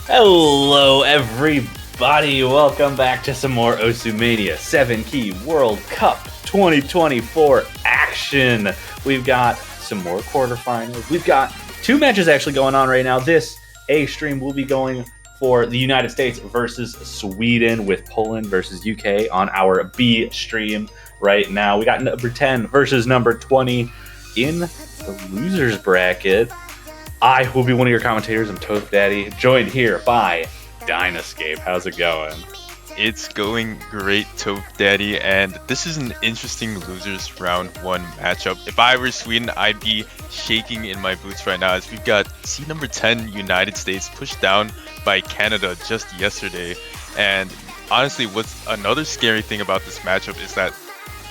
Hello, everybody. Welcome back to some more Osumania 7 Key World Cup 2024 action. We've got some more quarterfinals. We've got two matches actually going on right now. This A stream will be going for the United States versus Sweden, with Poland versus UK on our B stream right now. We got number 10 versus number 20 in the losers bracket. I will be one of your commentators. I'm Toth Daddy, joined here by Dynascape. How's it going? It's going great, Toth Daddy, and this is an interesting losers round one matchup. If I were Sweden, I'd be shaking in my boots right now, as we've got seed number 10 United States pushed down by Canada just yesterday. And honestly, what's another scary thing about this matchup is that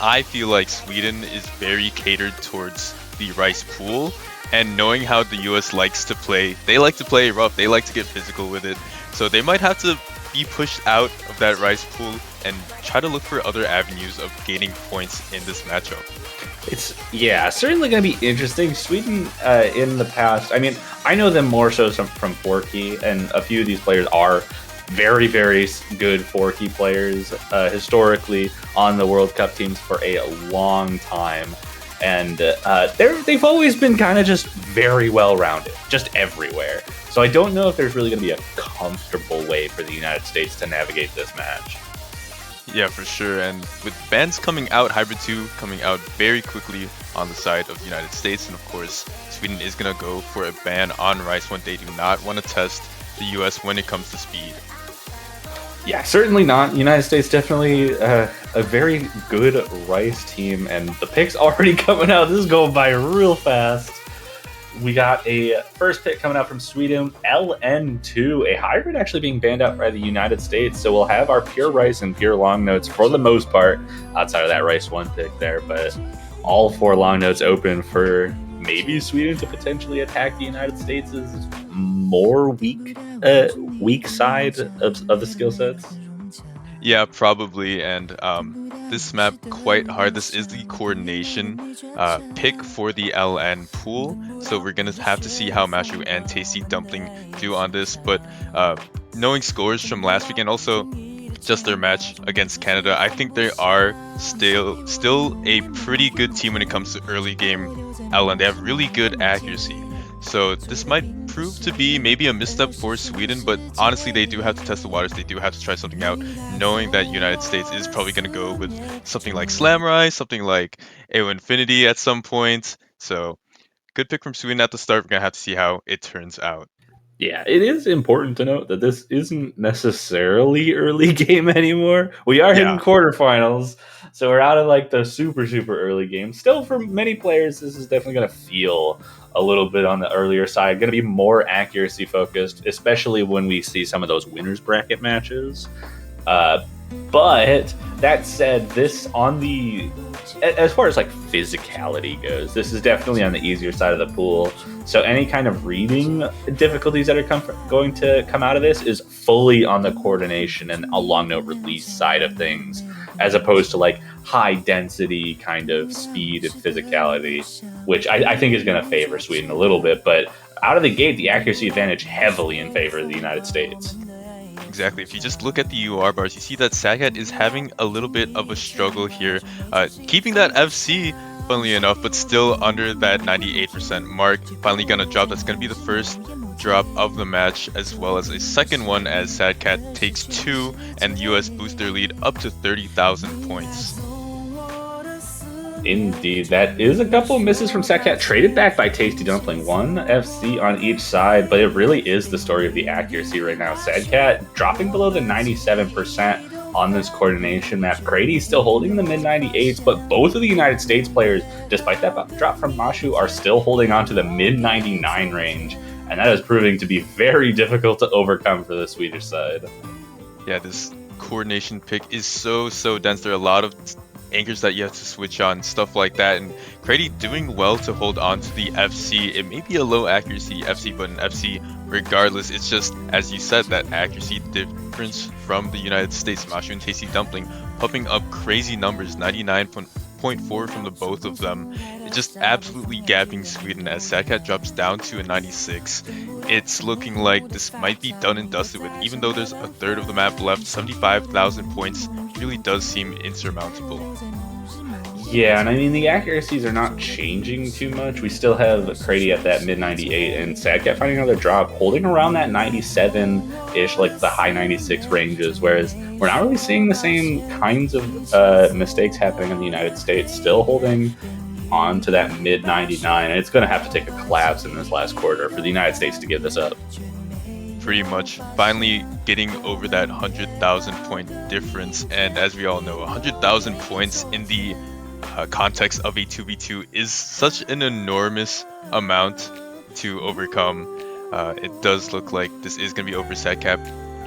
I feel like Sweden is very catered towards the rice pool. And knowing how the US likes to play, they like to play rough, they like to get physical with it. So they might have to be pushed out of that rice pool and try to look for other avenues of gaining points in this matchup. It's, certainly going to be interesting. Sweden, in the past, I mean, I know them more so from 4-key, and a few of these players are very, very good 4-key players, historically on the World Cup teams for a long time. And they've always been kind of just very well-rounded, just everywhere. So I don't know if there's really going to be a comfortable way for the United States to navigate this match. Yeah, for sure. And with bans coming out, Hybrid 2 coming out very quickly on the side of the United States, and of course, Sweden is going to go for a ban on Rice when they do not want to test the US when it comes to speed. Yeah, certainly not. United States definitely a very good Rice team, and the picks already coming out. This is going by real fast. We got a first pick coming out from Sweden, LN2, a hybrid actually being banned out by the United States. So we'll have our pure Rice and pure long notes for the most part, outside of that Rice 1 pick there. But all 4 long notes open for maybe Sweden to potentially attack the United States' more weak side of the skill sets. Yeah, probably. And this map quite hard. This is the coordination pick for the LN pool, so we're gonna have to see how Mashu and Tasty Dumpling do on this. But knowing scores from last week and also just their match against Canada, I think they are still a pretty good team when it comes to early game LN. They have really good accuracy. So this might prove to be maybe a misstep for Sweden, but honestly, they do have to test the waters. They do have to try something out, knowing that United States is probably going to go with something like Slamrai, something like AO Infinity at some point. So good pick from Sweden at the start. We're going to have to see how it turns out. Yeah, it is important to note that this isn't necessarily early game anymore. We are hitting quarterfinals, so we're out of like the super early game. Still, for many players, this is definitely going to feel a little bit on the earlier side. Going to be more accuracy focused, especially when we see some of those winners bracket matches. But that said, this on the, as far as like physicality goes, this is definitely on the easier side of the pool. So any kind of reading difficulties that are going to come out of this is fully on the coordination and a long note release side of things, as opposed to like high density kind of speed and physicality, which I think is going to favor Sweden a little bit. But out of the gate, the accuracy advantage heavily in favor of the United States. Exactly. If you just look at the UR bars, you see that Sadcat is having a little bit of a struggle here, keeping that FC, funnily enough, but still under that 98% mark. Finally gonna drop. That's gonna be the first drop of the match, as well as a second one as Sadcat takes 2 and the US boost their lead up to 30,000 points. Indeed, that is a couple of misses from Sadcat, traded back by Tasty Dumpling. 1 FC on each side, but it really is the story of the accuracy right now. Sadcat dropping below the 97% on this coordination map. Grady's still holding the mid-98s, but both of the United States players, despite that drop from Mashu, are still holding on to the mid-99 range, and that is proving to be very difficult to overcome for the Swedish side. Yeah, this coordination pick is so dense. There are a lot of anchors that you have to switch on, stuff like that, and Crady doing well to hold on to the FC. It may be a low accuracy FC, but an FC regardless. It's just, as you said, that accuracy difference from the United States. Mashu and Tasty Dumpling popping up crazy numbers, 99.4 from the both of them. just absolutely gapping Sweden as Sadcat drops down to a 96. It's looking like this might be done and dusted with, even though there's a third of the map left, 75,000 points really does seem insurmountable. Yeah, and I mean, the accuracies are not changing too much. We still have Crady at that mid 98, and Sadcat finding another drop, holding around that 97 ish, like the high 96 ranges, whereas we're not really seeing the same kinds of mistakes happening in the United States, still holding on to that mid 99. And it's going to have to take a collapse in this last quarter for the United States to give this up. Pretty much finally getting over that 100,000 point difference. And as we all know, 100,000 points in the context of a 2v2 is such an enormous amount to overcome. It does look like this is going to be over. Sadcat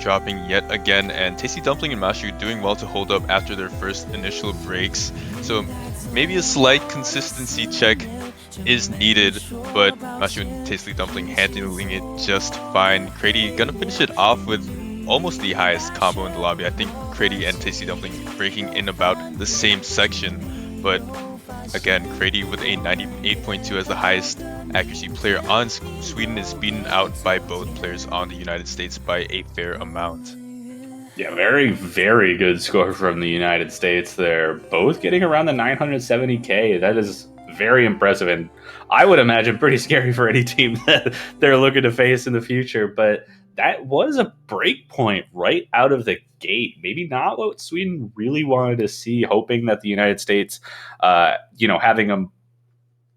dropping yet again, and Tasty Dumpling and Mashu doing well to hold up after their first initial breaks. So maybe a slight consistency check is needed, but Mashu and Tasty Dumpling handling it just fine. Crady gonna finish it off with almost the highest combo in the lobby. I think Crady and Tasty Dumpling breaking in about the same section, but again, Crady with a 98.2 as the highest accuracy player on Sweden is beaten out by both players on the United States by a fair amount. Yeah, very, very good score from the United States there. Both getting around the 970K. That is very impressive, and I would imagine pretty scary for any team that they're looking to face in the future. But that was a break point right out of the gate. Maybe not what Sweden really wanted to see, hoping that the United States,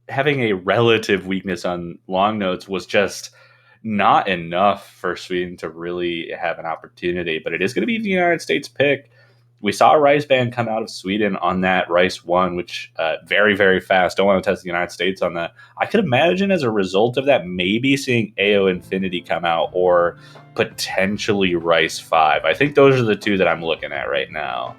having a relative weakness on long notes was just not enough for Sweden to really have an opportunity. But it is going to be the United States pick. We saw a Rice band come out of Sweden on that Rice 1, which very, very fast. Don't want to test the United States on that. I could imagine as a result of that, maybe seeing AO Infinity come out or potentially Rice 5. I think those are the two that I'm looking at right now.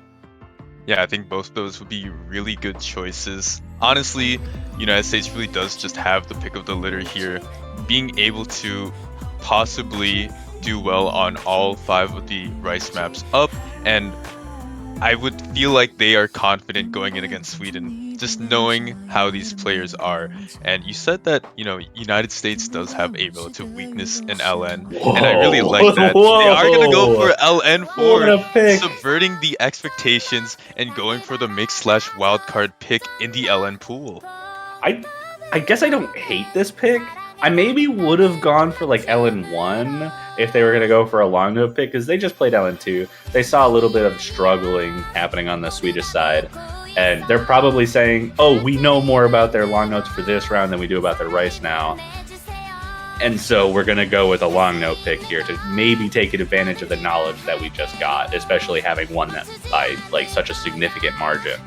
Yeah, I think both of those would be really good choices. Honestly, United States really does just have the pick of the litter here. Being able to possibly do well on all 5 of the Rice maps up, and I would feel like they are confident going in against Sweden, just knowing how these players are. And you said that, United States does have a relative weakness in LN, and I really like that. Whoa. They are going to go for LN What a for pick. subverting the expectations and going for the mix/wildcard pick in the LN pool. I guess I don't hate this pick. I maybe would have gone for like LN1 if they were going to go for a long note pick, because they just played LN2. They saw a little bit of struggling happening on the Swedish side, and they're probably saying, oh, we know more about their long notes for this round than we do about their Rice now. And so we're going to go with a long note pick here to maybe take advantage of the knowledge that we just got, especially having won them by like such a significant margin.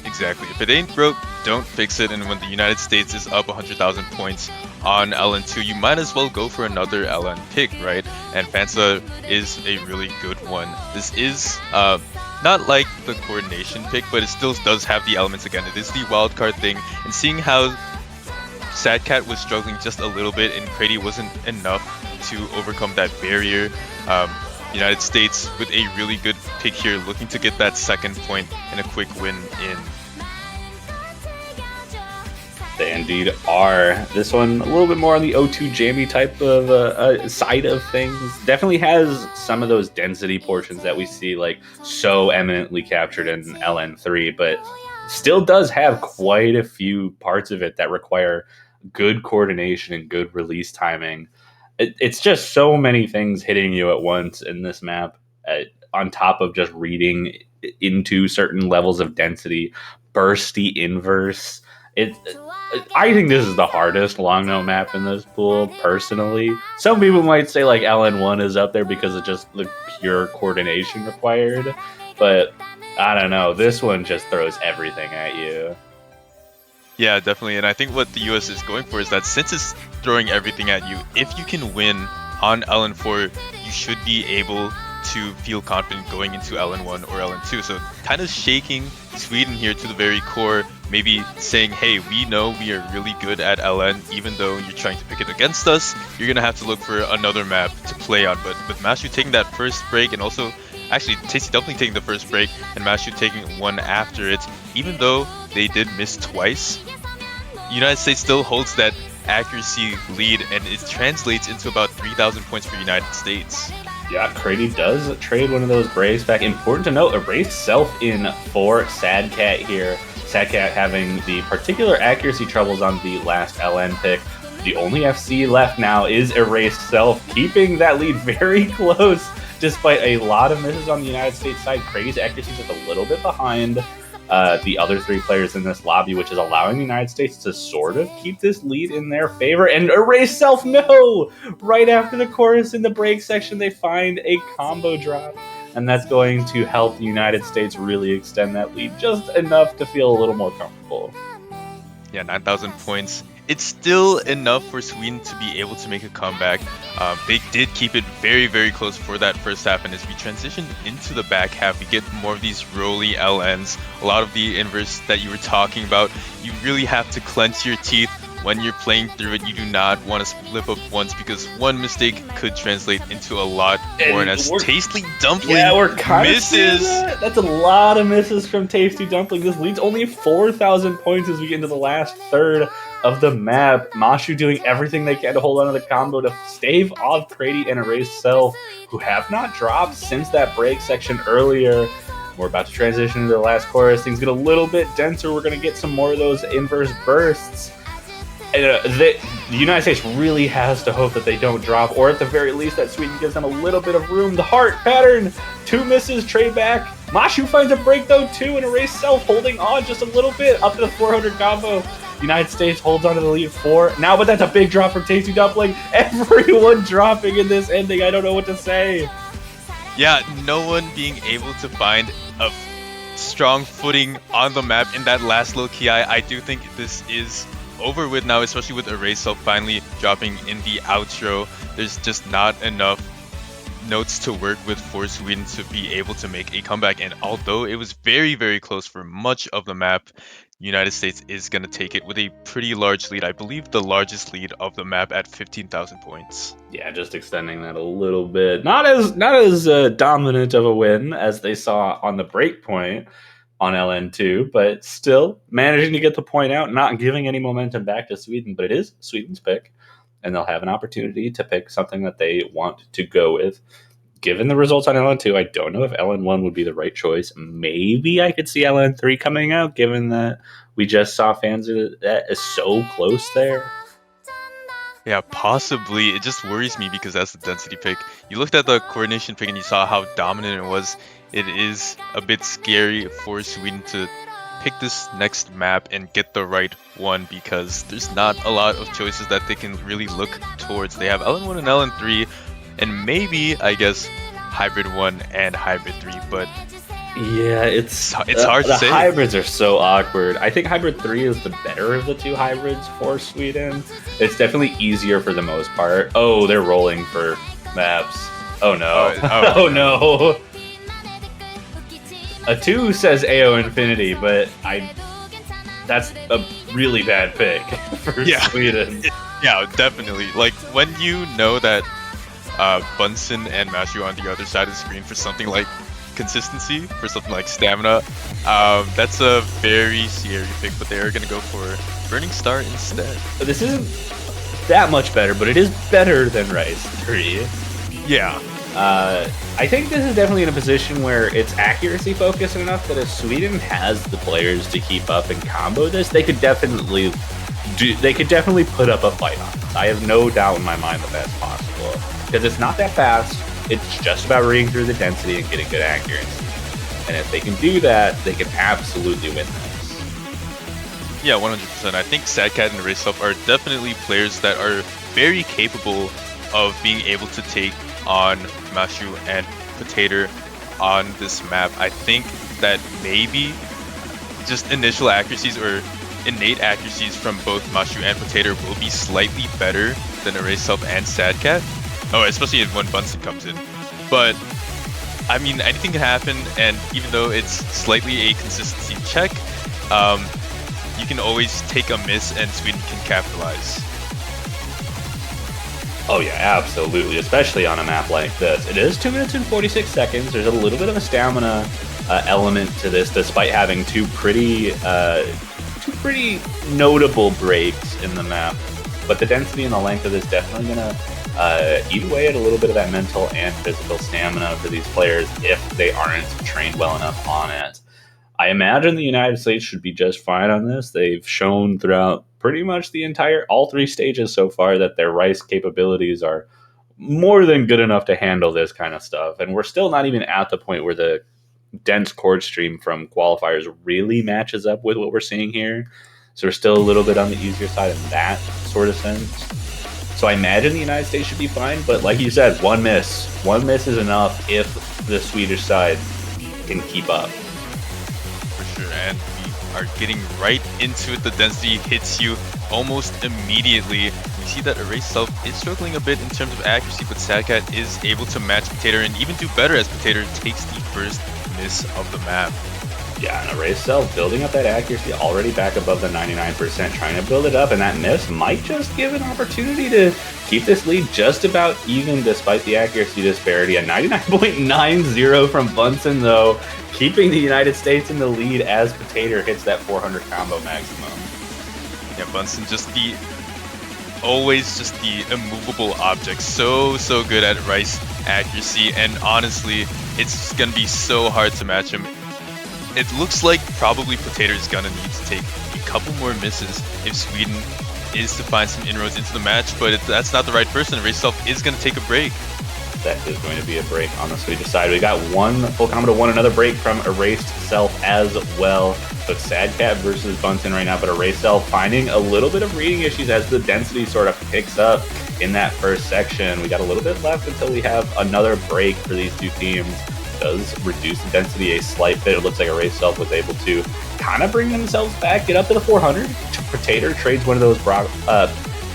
Exactly. If it ain't broke, don't fix it. And when the United States is up 100,000 points on LN2, you might as well go for another LN pick, right? And Fansa is a really good one. This is not like the coordination pick, but it still does have the elements again. It is the wildcard thing. And seeing how Sadcat was struggling just a little bit and Crady wasn't enough to overcome that barrier, United States with a really good pick here, looking to get that second point and a quick win in. They indeed are. This one a little bit more on the O2 jammy type of side of things. Definitely has some of those density portions that we see like so eminently captured in LN3, but still does have quite a few parts of it that require good coordination and good release timing. It's just so many things hitting you at once in this map, on top of just reading into certain levels of density, bursty inverse. I think this is the hardest long note map in this pool, personally. Some people might say like LN1 is up there because of just the pure coordination required, but I don't know. This one just throws everything at you. Yeah, definitely. And I think what the US is going for is that since it's throwing everything at you, if you can win on LN4, you should be able to feel confident going into LN1 or LN2. So kind of shaking Sweden here to the very core, maybe saying, hey, we know we are really good at LN, even though you're trying to pick it against us, you're going to have to look for another map to play on. But with Mashu taking that first break, and also actually Tasty Dumpling taking the first break and Mashu taking one after it, even though they did miss twice, United States still holds that accuracy lead, and it translates into about 3,000 points for United States. Yeah, Crady does trade one of those Braves back. Important to note, erase self in for Sadcat here. Sadcat having the particular accuracy troubles on the last LN pick. The only FC left now is erase self, keeping that lead very close despite a lot of misses on the United States side. Crady's accuracy is just a little bit behind the other three players in this lobby, which is allowing the United States to sort of keep this lead in their favor. And erase self, no! Right after the chorus in the break section, they find a combo drop. And that's going to help the United States really extend that lead just enough to feel a little more comfortable. Yeah, 9,000 points. It's still enough for Sweden to be able to make a comeback. They did keep it very, very close for that first half, and as we transition into the back half, we get more of these rolly LNs. A lot of the inverse that you were talking about. You really have to clench your teeth when you're playing through it. You do not want to slip up once, because one mistake could translate into a lot more. And as Tasty Dumpling misses, that's a lot of misses from Tasty Dumpling. This leads only 4,000 points as we get into the last third of the map. Mashu doing everything they can to hold on to the combo to stave off Crady and erase self, who have not dropped since that break section earlier. We're about to transition into the last chorus. Things get a little bit denser. We're going to get some more of those inverse bursts. And, the United States really has to hope that they don't drop, or at the very least that Sweden gives them a little bit of room. The heart pattern, 2 misses, trade back. Mashu finds a break though too, and erase self holding on just a little bit up to the 400 combo. United States holds on to the lead 4 now, but that's a big drop from Tasty Dumpling. Everyone dropping in this ending. I don't know what to say. Yeah, no one being able to find a strong footing on the map in that last low key. I do think this is over with now, especially with erase self finally dropping in the outro. There's just not enough notes to work with for Sweden to be able to make a comeback. And although it was very, very close for much of the map, United States is going to take it with a pretty large lead. I believe the largest lead of the map at 15,000 points. Yeah, just extending that a little bit. Not as dominant of a win as they saw on the break point on LN2, but still managing to get the point out, not giving any momentum back to Sweden. But it is Sweden's pick, and they'll have an opportunity to pick something that they want to go with. Given the results on LN2, I don't know if LN1 would be the right choice. Maybe I could see LN3 coming out, given that we just saw fans that is so close there. Yeah, possibly. It just worries me because that's the density pick. You looked at the coordination pick and you saw how dominant it was. It is a bit scary for Sweden to pick this next map and get the right one, because there's not a lot of choices that they can really look towards. They have LN1 and LN3, and maybe, I guess, Hybrid 1 and Hybrid 3, but yeah, it's hard to say. The hybrids are so awkward. I think Hybrid 3 is the better of the two hybrids for Sweden. It's definitely easier for the most part. Oh, they're rolling for maps. Oh no. Oh no. A 2 says AO Infinity, but that's a really bad pick for Sweden. Yeah, definitely. Like, when you know that Bunsen and Mashu on the other side of the screen for something like consistency, for something like stamina, that's a very scary pick, but they are going to go for Burning Star instead. This isn't that much better, but it is better than Rise 3. Yeah. I think this is definitely in a position where it's accuracy focused enough that if Sweden has the players to keep up and combo this, they could definitely put up a fight on it. I have no doubt in my mind that that's possible, because it's not that fast. It's just about reading through the density and getting good accuracy. And if they can do that, they can absolutely win this. Yeah, 100%. I think Sadcat and Raceself are definitely players that are very capable of being able to take on Mashu and Potato on this map. I think that maybe just initial accuracies or innate accuracies from both Mashu and Potato will be slightly better than Erase Self and Sadcat. Oh, especially when Bunsen comes in. But, I mean, anything can happen, and even though it's slightly a consistency check, you can always take a miss and Sweden can capitalize. Oh yeah, absolutely, especially on a map like this. It is 2 minutes and 46 seconds. There's a little bit of a stamina element to this, despite having two pretty pretty notable breaks in the map. But the density and the length of this definitely going to eat away at a little bit of that mental and physical stamina for these players if they aren't trained well enough on it. I imagine the United States should be just fine on this. They've shown throughout pretty much all three stages so far that their Rice capabilities are more than good enough to handle this kind of stuff. And we're still not even at the point where the dense chord stream from qualifiers really matches up with what we're seeing here. So we're still a little bit on the easier side in that sort of sense. So I imagine the United States should be fine, but like you said, one miss is enough if the Swedish side can keep up. For sure, and we are getting right into it. The density hits you almost immediately. We see that Erase Self is struggling a bit in terms of accuracy, but Sadcat is able to match Potato and even do better as Potato takes the first miss of the map. Yeah, and Erase Self building up that accuracy already back above the 99%, trying to build it up, and that miss might just give an opportunity to keep this lead just about even despite the accuracy disparity. A 99.90 from Bunsen, though, keeping the United States in the lead as Potato hits that 400 combo maximum. Yeah, Bunsen always just the immovable object. So good at Rice accuracy, and honestly, it's gonna be so hard to match him. It looks like probably Potato is gonna need to take a couple more misses if Sweden is to find some inroads into the match, but that's not the right person. Erase Self is gonna take a break. That is going to be a break on the Swedish side. We got one full combo to one, another break from Erased Self as well. So it's Sadcat versus Bunsen right now, but Erased Self finding a little bit of reading issues as the density sort of picks up in that first section. We got a little bit left until we have another break for these two teams. It does reduce the density a slight bit. It looks like Erased Self was able to kind of bring themselves back, get up to the 400. Potato trades one of those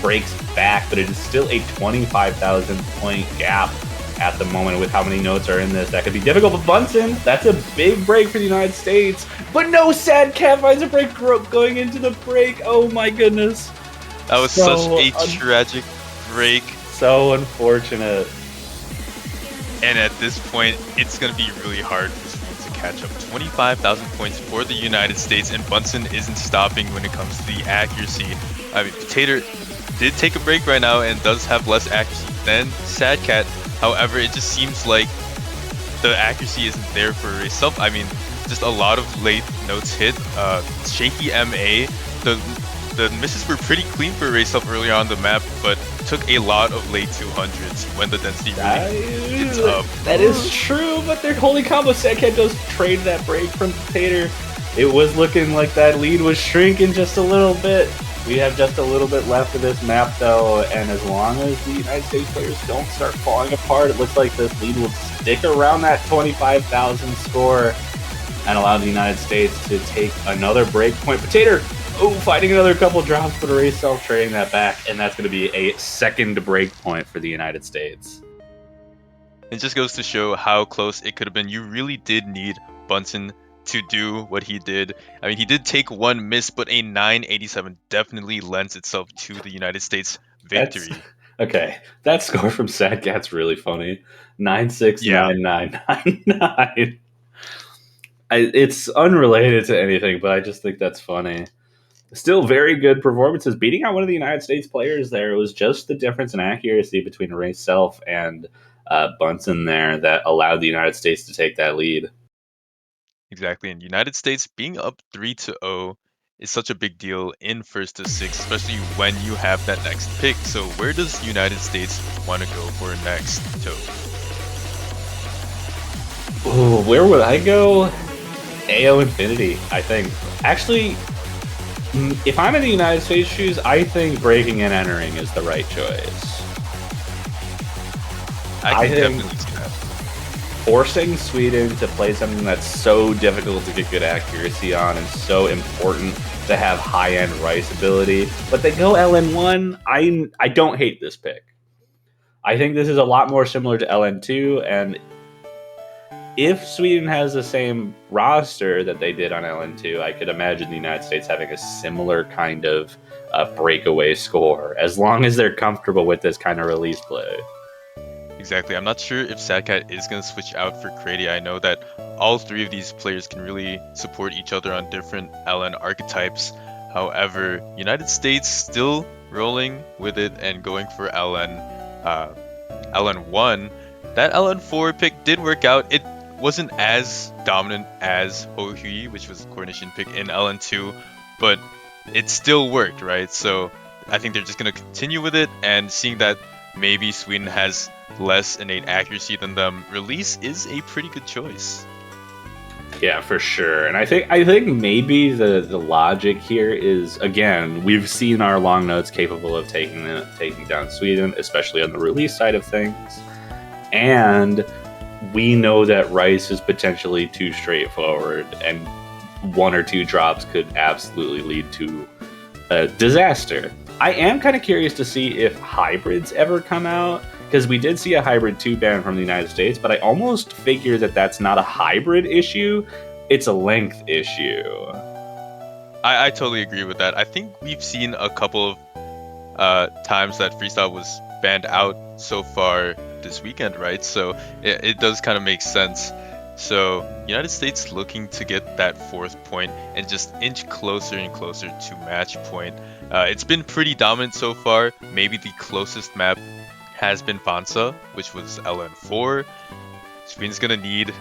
breaks back, but it is still a 25,000 point gap at the moment with how many notes are in this. That could be difficult, but Bunsen, that's a big break for the United States. But no, Sadcat finds a break going into the break. Oh my goodness. That was such a tragic break. So unfortunate. And at this point, it's going to be really hard for Sweden to catch up. 25,000 points for the United States, and Bunsen isn't stopping when it comes to the accuracy. I mean, Potato did take a break right now and does have less accuracy than Sadcat. However, it just seems like the accuracy isn't there for Erase Self. I mean, just a lot of late notes hit. Shaky MA. The misses were pretty clean for Erase Self earlier on the map, but took a lot of late 200s when the density really gets up. That is true, but their holy combo Sadcat does trade that break from Potato. It was looking like that lead was shrinking just a little bit. We have just a little bit left of this map, though, and as long as the United States players don't start falling apart, it looks like this lead will stick around that 25,000 score and allow the United States to take another break point. Potato, fighting another couple drops, but Erase Self trading that back, and that's going to be a second break point for the United States. It just goes to show how close it could have been. You really did need Bunsen to do what he did. I mean, he did take one miss, but a 987 definitely lends itself to the United States victory. Okay, that score from Sadcat's really funny. 969999. It's unrelated to anything, but I just think that's funny. Still very good performances. Beating out one of the United States players there. It was just the difference in accuracy between Erase Self and Bunsen there that allowed the United States to take that lead. Exactly, and United States being up 3-0 is such a big deal in first to six, especially when you have that next pick. So where does United States want to go for next, Toad? Ooh, where would I go? AO Infinity, I think. Actually, if I'm in the United States shoes, I think breaking and entering is the right choice. I can definitely see that. Forcing Sweden to play something that's so difficult to get good accuracy on and so important to have high-end Rice ability, but they go LN1, I don't hate this pick. I think this is a lot more similar to LN2, and if Sweden has the same roster that they did on LN2, I could imagine the United States having a similar kind of breakaway score, as long as they're comfortable with this kind of release play. Exactly. I'm not sure if Sadcat is going to switch out for Crady. I know that all three of these players can really support each other on different LN archetypes. However, United States still rolling with it and going for uh, LN1. That LN4 pick did work out. It wasn't as dominant as Ho Hui, which was the coordination pick in LN2, but it still worked, right? So I think they're just going to continue with it, and seeing that maybe Sweden has less innate accuracy than them, release is a pretty good choice. Yeah, for sure. And I think maybe the logic here is, again, we've seen our long notes capable of taking down Sweden, especially on the release side of things. And we know that Rice is potentially too straightforward, and one or two drops could absolutely lead to a disaster. I am kind of curious to see if hybrids ever come out, because we did see a hybrid 2 ban from the United States, but I almost figure that that's not a hybrid issue, it's a length issue. I totally agree with that. I think we've seen a couple of times that freestyle was banned out so far this weekend, right? So it does kind of make sense. So United States looking to get that fourth point and just inch closer and closer to match point. It's been pretty dominant so far. Maybe the closest map has been Fansa, which was LN4. Sweden's gonna need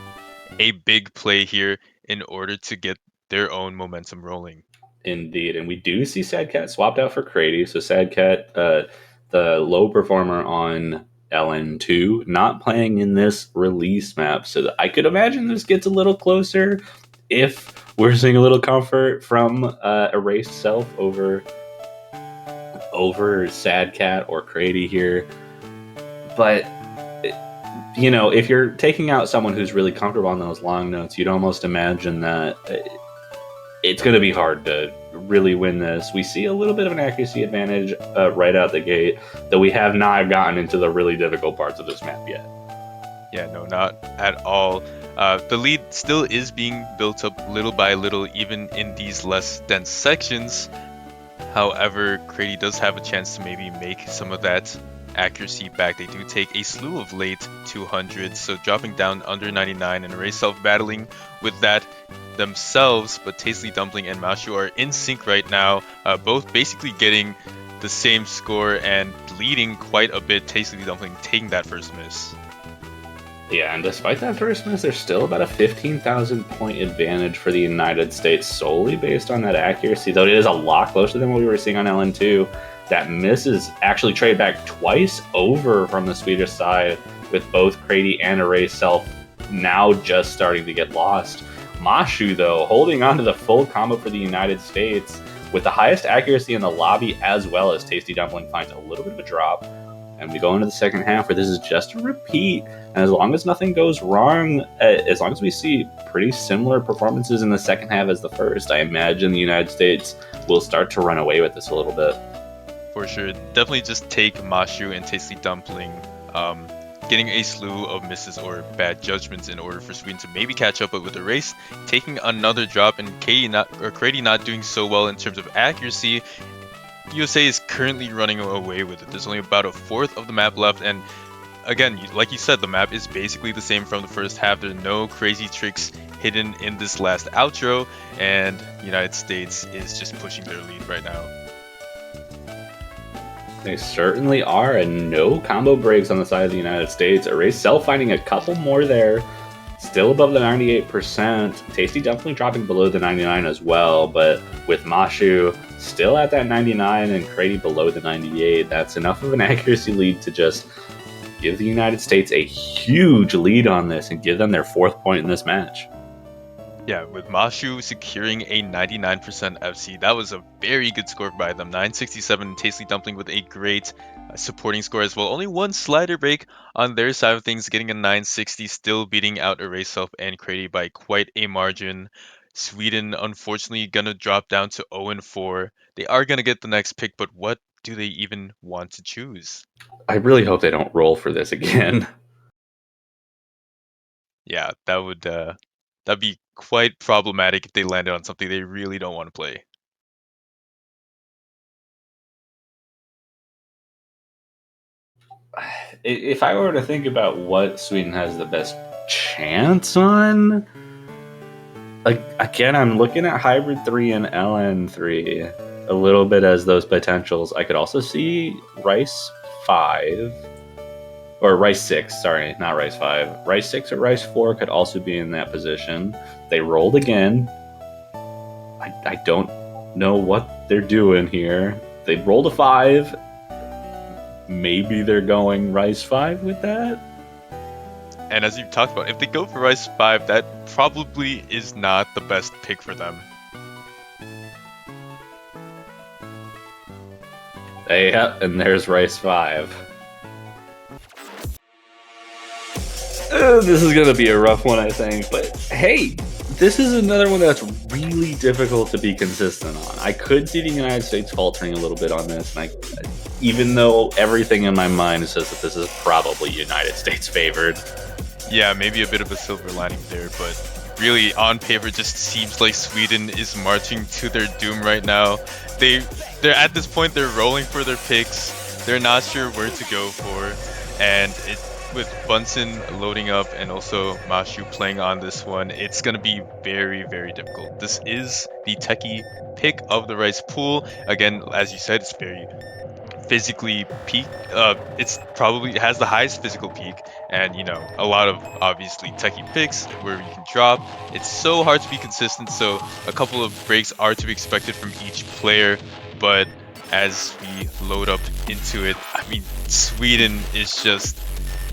a big play here in order to get their own momentum rolling. Indeed, and we do see Sad Cat swapped out for Crady. So Sad Cat, the low performer on LN2, not playing in this release map. So I could imagine this gets a little closer if we're seeing a little comfort from Erased Self over Sad Cat or Crady here. But if you're taking out someone who's really comfortable on those long notes, you'd almost imagine that it's going to be hard to really win this. We see a little bit of an accuracy advantage right out the gate, though we have not gotten into the really difficult parts of this map yet. Yeah, no, not at all. The lead still is being built up little by little, even in these less dense sections. However, Crady does have a chance to maybe make some of that accuracy back. They do take a slew of late 200s, so dropping down under 99, and Ray Self battling with that themselves, but Tasty Dumpling and Mashu are in sync right now, both basically getting the same score and leading quite a bit. Tasty Dumpling taking that first miss. Yeah, and despite that first miss, there's still about a 15,000 point advantage for the United States solely based on that accuracy, though it is a lot closer than what we were seeing on LN2. That miss is actually traded back twice over from the Swedish side, with both Crady and Array Self now just starting to get lost. Mashu, though, holding on to the full combo for the United States with the highest accuracy in the lobby, as well as Tasty Dumpling finds a little bit of a drop. And we go into the second half where this is just a repeat. And as long as nothing goes wrong, as long as we see pretty similar performances in the second half as the first, I imagine the United States will start to run away with this a little bit. For sure. Definitely just take Mashu and Tasty Dumpling, getting a slew of misses or bad judgments in order for Sweden to maybe catch up with the race, taking another drop, and Crady not doing so well in terms of accuracy. USA is currently running away with it. There's only about a fourth of the map left, and again, like you said, the map is basically the same from the first half. There are no crazy tricks hidden in this last outro, and United States is just pushing their lead right now. They certainly are, and no combo breaks on the side of the United States. Array Self finding a couple more there, still above the 98%. Tasty Dumpling dropping below the 99 as well, but with Mashu still at that 99 and Crady below the 98, that's enough of an accuracy lead to just give the United States a huge lead on this and give them their fourth point in this match. Yeah, with Mashu securing a 99% FC, that was a very good score by them. 967, Tasty Dumpling with a great supporting score as well. Only one slider break on their side of things, getting a 960, still beating out Erasov and Crady by quite a margin. Sweden, unfortunately, gonna drop down to 0-4. They are gonna get the next pick, but what do they even want to choose? I really hope they don't roll for this again. Yeah, that'd be quite problematic if they landed on something they really don't want to play. If I were to think about what Sweden has the best chance on, again, I'm looking at Hybrid 3 and LN3 a little bit as those potentials. I could also see Rice 5 or Rice 6, sorry, not Rice 5. Rice 6 or Rice 4 could also be in that position. They rolled again. I don't know what they're doing here. They rolled a 5. Maybe they're going Rice 5 with that? And as you talked about, if they go for Rice 5, that probably is not the best pick for them. Yeah, and there's Rice 5. This is going to be a rough one, I think. But hey, this is another one that's really difficult to be consistent on. I could see the United States faltering a little bit on this, and even though everything in my mind says that this is probably United States favored. Yeah, maybe a bit of a silver lining there, but really on paper it just seems like Sweden is marching to their doom right now. They're at this point, they're rolling for their picks. They're not sure where to go for, and with Bunsen loading up and also Mashu playing on this one, it's going to be very, very difficult. This is the techie pick of the Rice pool. Again, as you said, it's very physically peak. It's probably has the highest physical peak, and a lot of obviously techie picks where you can drop. It's so hard to be consistent, so a couple of breaks are to be expected from each player. But as we load up into it, I mean, Sweden is just,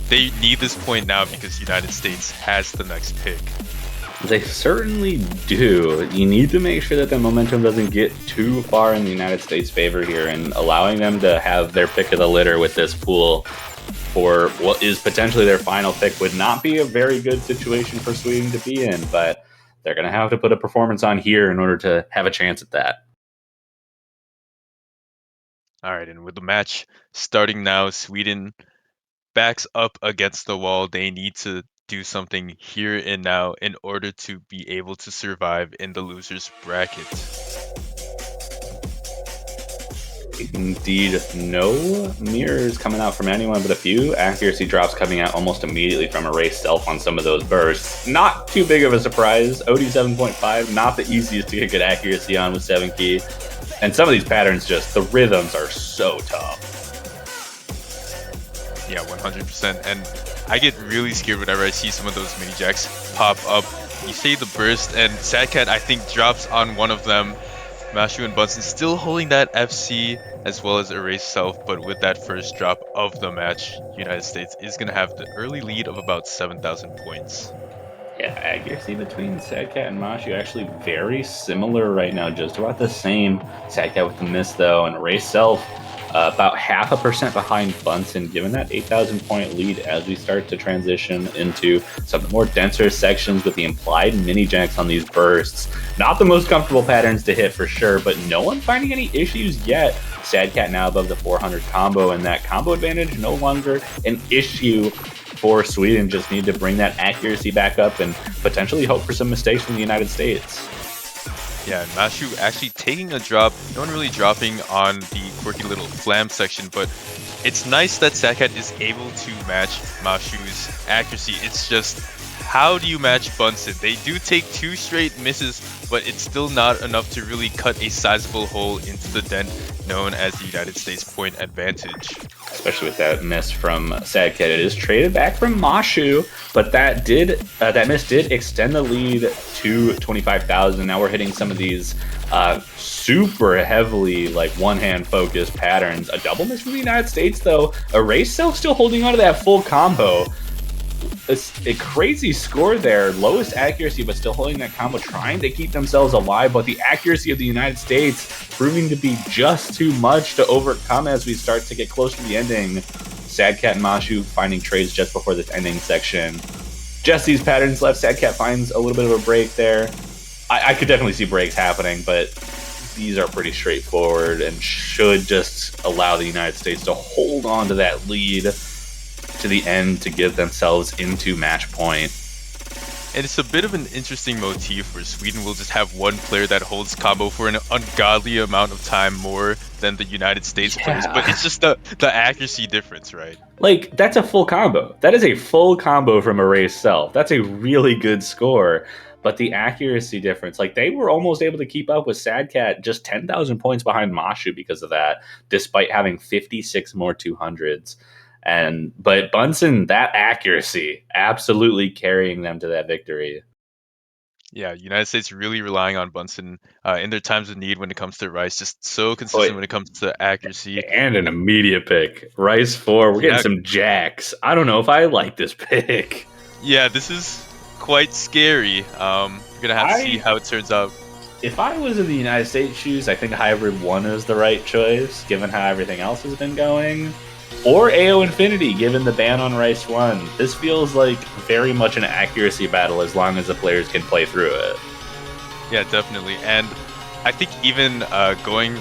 they need this point now because the United States has the next pick. They certainly do. You need to make sure that the momentum doesn't get too far in the United States' favor here, and allowing them to have their pick of the litter with this pool for what is potentially their final pick would not be a very good situation for Sweden to be in, but they're going to have to put a performance on here in order to have a chance at that. All right, and with the match starting now, Sweden backs up against the wall. They need to do something here and now in order to be able to survive in the losers bracket. Indeed, no mirrors coming out from anyone but a few. Accuracy drops coming out almost immediately from Erase Self on some of those bursts. Not too big of a surprise. OD 7.5, not the easiest to get good accuracy on with 7 key. And some of these patterns, just the rhythms are so tough. Yeah, 100%. And I get really scared whenever I see some of those mini jacks pop up. You say the burst, and Sadcat, I think, drops on one of them. Mashu and Bunsen still holding that FC as well as Erase Self, but with that first drop of the match, United States is going to have the early lead of about 7,000 points. Yeah, accuracy between Sadcat and Mashu actually very similar right now, just about the same. Sadcat with the miss though, and Erase Self about 0.5% behind Bunsen, given that 8,000 point lead as we start to transition into some of the more denser sections with the implied mini jacks on these bursts. Not the most comfortable patterns to hit for sure, but no one finding any issues yet. Sadcat now above the 400 combo, and that combo advantage no longer an issue for Sweden. Just need to bring that accuracy back up and potentially hope for some mistakes from the United States. Yeah, Mashu actually taking a drop. No one really dropping on the quirky little flam section, but it's nice that Sadcat is able to match Mashu's accuracy. It's just, how do you match Bunsen? They do take 2 straight misses, but it's still not enough to really cut a sizable hole into the dent known as the United States point advantage. Especially with that miss from Sadcat. It is traded back from Mashu, but that miss did extend the lead to 25,000. Now we're hitting some of these super heavily like one-hand focused patterns. A double miss from the United States though. Erase Self still holding on to that full combo. A crazy score there. Lowest accuracy, but still holding that combo, trying to keep themselves alive. But the accuracy of the United States proving to be just too much to overcome as we start to get close to the ending. Sadcat and Mashu finding trades just before this ending section. Just these patterns left. Sadcat finds a little bit of a break there. I could definitely see breaks happening, but these are pretty straightforward and should just allow the United States to hold on to that lead to the end to give themselves into match point. And it's a bit of an interesting motif where Sweden will just have one player that holds combo for an ungodly amount of time more than the United States players, but it's just the accuracy difference, right? Like, that's a full combo. That is a full combo from Erase Self. That's a really good score. but the accuracy difference, like they were almost able to keep up with Sadcat, just 10,000 points behind Mashu because of that, despite having 56 more 200s. But Bunsen, that accuracy, absolutely carrying them to that victory. Yeah, United States really relying on Bunsen in their times of need when it comes to Rice. Just so consistent But when it comes to accuracy. and an immediate pick. Rice 4. We're getting Yeah, some jacks. I don't know if I like this pick. yeah, this is quite scary. We're gonna have to see I how it turns out. If I was in the United States shoes, I think Hybrid 1 is the right choice, given how everything else has been going. Or AO Infinity, given the ban on Rice 1. This feels like very much an accuracy battle as long as the players can play through it. Yeah, definitely. And I think even going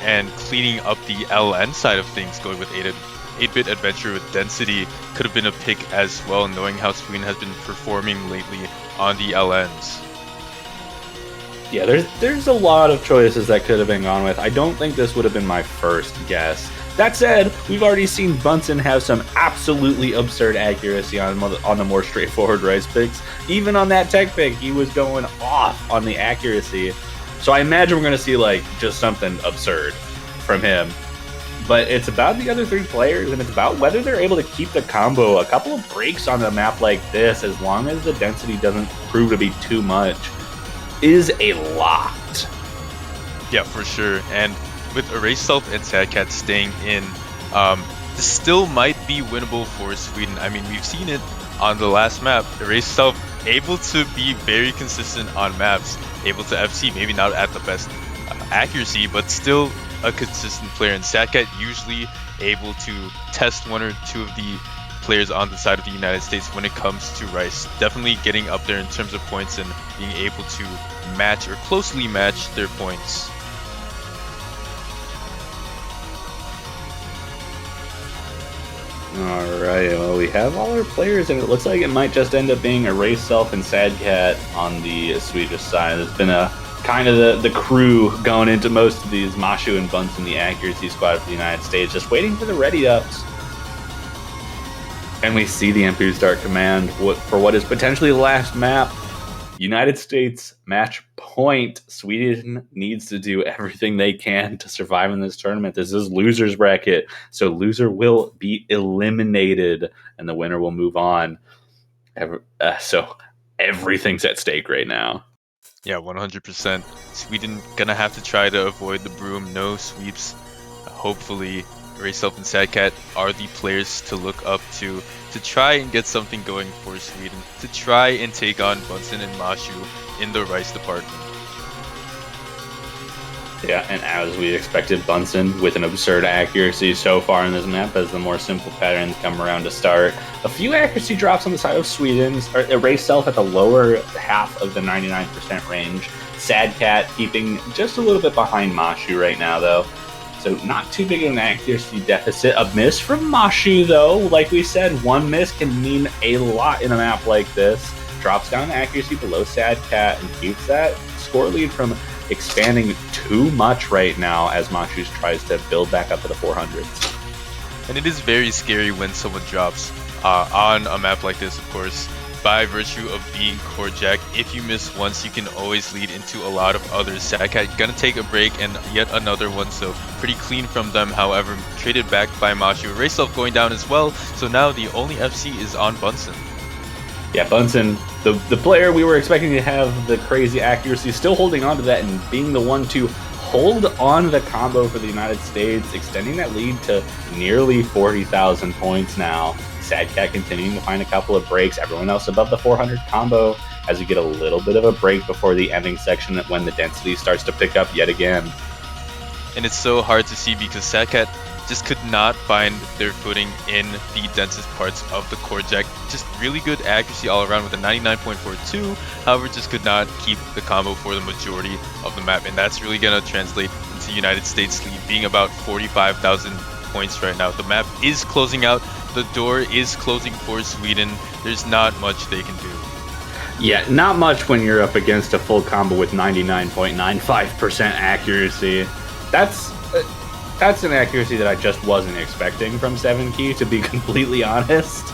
and cleaning up the LN side of things, going with 8-bit adventure with density could have been a pick as well, knowing how Sweden has been performing lately on the LNs. Yeah, there's a lot of choices that could have been gone with. I don't think this would have been my first guess. That said, we've already seen Bunsen have some absolutely absurd accuracy on the more straightforward Rice picks. Even on that tech pick, he was going off on the accuracy. So I imagine we're going to see like just something absurd from him. But it's about the other three players, and it's about whether they're able to keep the combo. A couple of breaks on a map like this, as long as the density doesn't prove to be too much, is a lot. Yeah, for sure. And with Erase Self and Sadcat staying in, this still might be winnable for Sweden. I mean, we've seen it on the last map. Erase Self able to be very consistent on maps, able to FC, maybe not at the best accuracy, but still a consistent player. And Sadcat usually able to test one or two of the players on the side of the United States when it comes to Rice. Definitely getting up there in terms of points and being able to match or closely match their points. Alright, well, we have all our players, and it looks like it might just end up being Erase Self and Sadcat on the Swedish side. There's been a kind of the crew going into most of these, Mashu and Bunsen, the accuracy squad for the United States, just waiting for the ready-ups. And we see the MP start command for what is potentially the last map. United States match point. Sweden needs to do everything they can to survive in this tournament. This is loser's bracket, so loser will be eliminated, and the winner will move on. So everything's at stake right now. Yeah, 100%. Sweden gonna have to try to avoid the broom. No sweeps. Hopefully, Rayself and Sadcat are the players to look up to try and get something going for Sweden, to try and take on Bunsen and Mashu in the Rice department. Yeah, and as we expected, Bunsen with an absurd accuracy so far in this map as the more simple patterns come around to start. A few accuracy drops on the side of Sweden's, or Erase Self at the lower half of the 99% range. Sadcat keeping just a little bit behind Mashu right now, though. So not too big of an accuracy deficit. A miss from Mashu, though. Like we said, one miss can mean a lot in a map like this. Drops down accuracy below Sadcat and keeps that score lead from expanding too much right now as Mashu tries to build back up to the 400s. And it is very scary when someone drops on a map like this, of course, by virtue of being core jack. If you miss once, you can always lead into a lot of others. Sadcat gonna take a break and yet another one, so pretty clean from them. However, traded back by Mashu. Rayself going down as well, so now the only FC is on Bunsen. Yeah, Bunsen, the player we were expecting to have the crazy accuracy, still holding on to that and being the one to hold on the combo for the United States, extending that lead to nearly 40,000 points now. Sadcat continuing to find a couple of breaks. Everyone else above the 400 combo as we get a little bit of a break before the ending section when the density starts to pick up yet again. And it's so hard to see because Sadcat just could not find their footing in the densest parts of the core jack. Just really good accuracy all around with a 99.42. However, just could not keep the combo for the majority of the map. And that's really going to translate into United States lead being about 45,000 points right now. The map is closing out. The door is closing for Sweden. There's not much they can do. Yeah, not much when you're up against a full combo with 99.95% accuracy. That's an accuracy that I just wasn't expecting from 7Key, to be completely honest.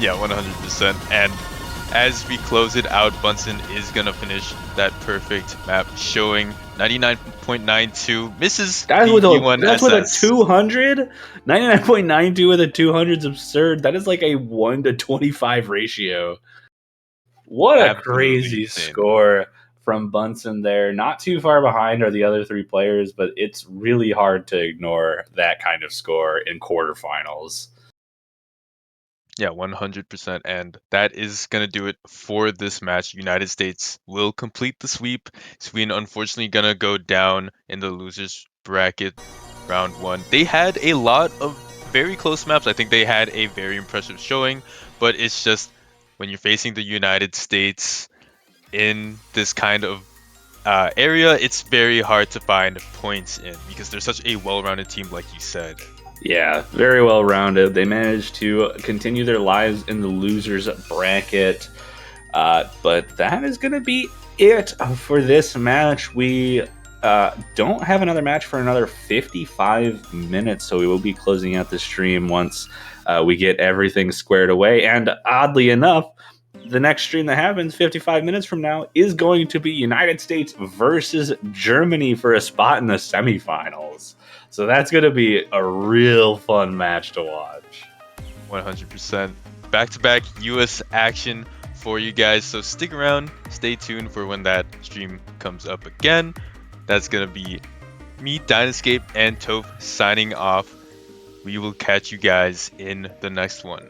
Yeah, 100%. And as we close it out, Bunsen is gonna finish that perfect map, showing 99.92, misses Guys, the that's with a V1SS. 200? 99.92 with a 200 is absurd. That is like a 1 to 25 ratio. What a Absolutely crazy insane. score from Bunsen there. Not too far behind are the other three players, but it's really hard to ignore that kind of score in quarterfinals. Yeah, 100%. And that is going to do it for this match. United States will complete the sweep. Sweden, unfortunately, going to go down in the losers bracket round one. They had a lot of very close maps. I think they had a very impressive showing, but it's just when you're facing the United States in this kind of area, it's very hard to find points in because they're such a well-rounded team, like you said. Yeah, very well rounded. They managed to continue their lives in the losers bracket. But that is going to be it for this match. We don't have another match for another 55 minutes, so we will be closing out the stream once we get everything squared away. And oddly enough, the next stream that happens 55 minutes from now is going to be United States versus Germany for a spot in the semifinals. So that's going to be a real fun match to watch. 100%. Back-to-back US action for you guys. So stick around, stay tuned for when that stream comes up again. That's going to be me, Dynascape, and Toph signing off. We will catch you guys in the next one.